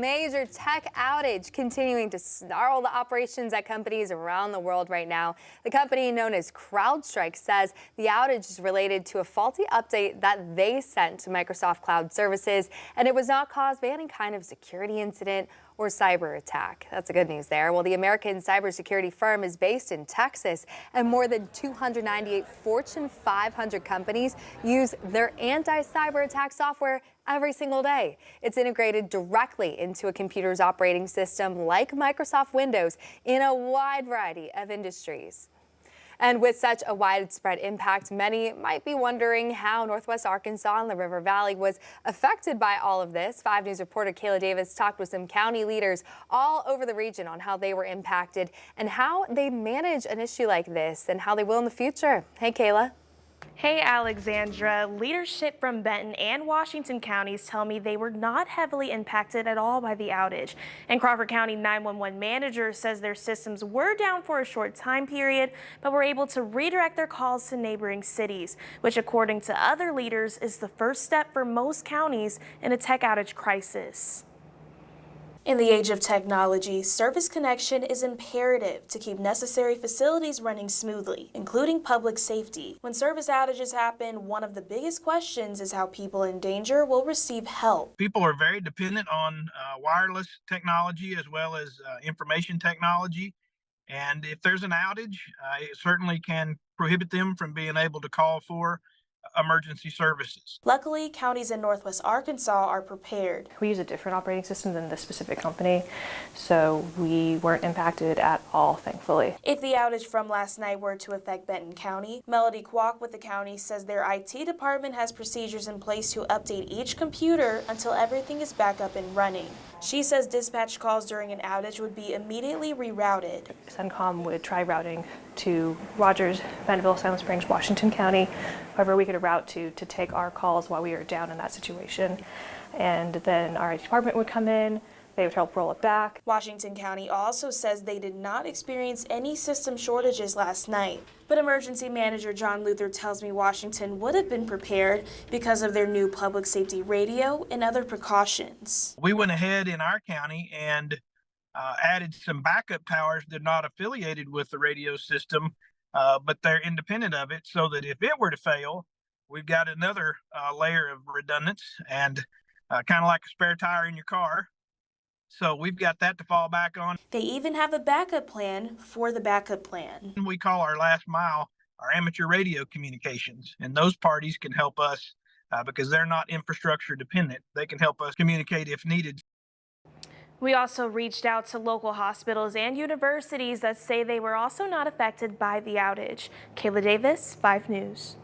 major tech outage continuing to snarl the operations at companies around the world right now. The company known as CrowdStrike says the outage is related to a faulty update that they sent to Microsoft Cloud Services, and it was not caused by any kind of security incident or cyber attack. That's the good news there. Well, the American cybersecurity firm is based in Texas, and more than 298 Fortune 500 companies use their anti-cyber attack software every single day. It's integrated directly into a computer's operating system like Microsoft Windows in a wide variety of industries. And with such a widespread impact, many might be wondering how Northwest Arkansas and the River Valley was affected by all of this. 5 News reporter Kayla Davis talked with some county leaders all over the region on how they were impacted and how they manage an issue like this and how they will in the future. Hey, Kayla. Hey, Alexandra. Leadership from Benton and Washington counties tell me they were not heavily impacted at all by the outage. And Crawford County 911 manager says their systems were down for a short time period, but were able to redirect their calls to neighboring cities, which according to other leaders is the first step for most counties in a tech outage crisis. In the age of technology, service connection is imperative to keep necessary facilities running smoothly, including public safety. When service outages happen, one of the biggest questions is how people in danger will receive help. People are very dependent on wireless technology as well as information technology. And if there's an outage, it certainly can prohibit them from being able to call for emergency services. Luckily, counties in Northwest Arkansas are prepared. We use a different operating system than this specific company, so we weren't impacted at all, thankfully. If the outage from last night were to affect Benton County, Melody Kwok with the county says their IT department has procedures in place to update each computer until everything is back up and running. She says dispatch calls during an outage would be immediately rerouted. CENTCOM would try routing to Rogers, Bentonville, Silent Springs, Washington County, however we could route to take our calls while we were down in that situation. And then our IT department would come in, they would help roll it back. Washington County also says they did not experience any system shortages last night. But emergency manager John Luther tells me Washington would have been prepared because of their new public safety radio and other precautions. We went ahead in our county and added some backup towers that are not affiliated with the radio system, but they're independent of it, so that if it were to fail, we've got another layer of redundance and kind of like a spare tire in your car. So we've got that to fall back on. They even have a backup plan for the backup plan. We call our last mile our amateur radio communications, and those parties can help us because they're not infrastructure dependent. They can help us communicate if needed. We also reached out to local hospitals and universities that say they were also not affected by the outage. Kayla Davis, 5 News.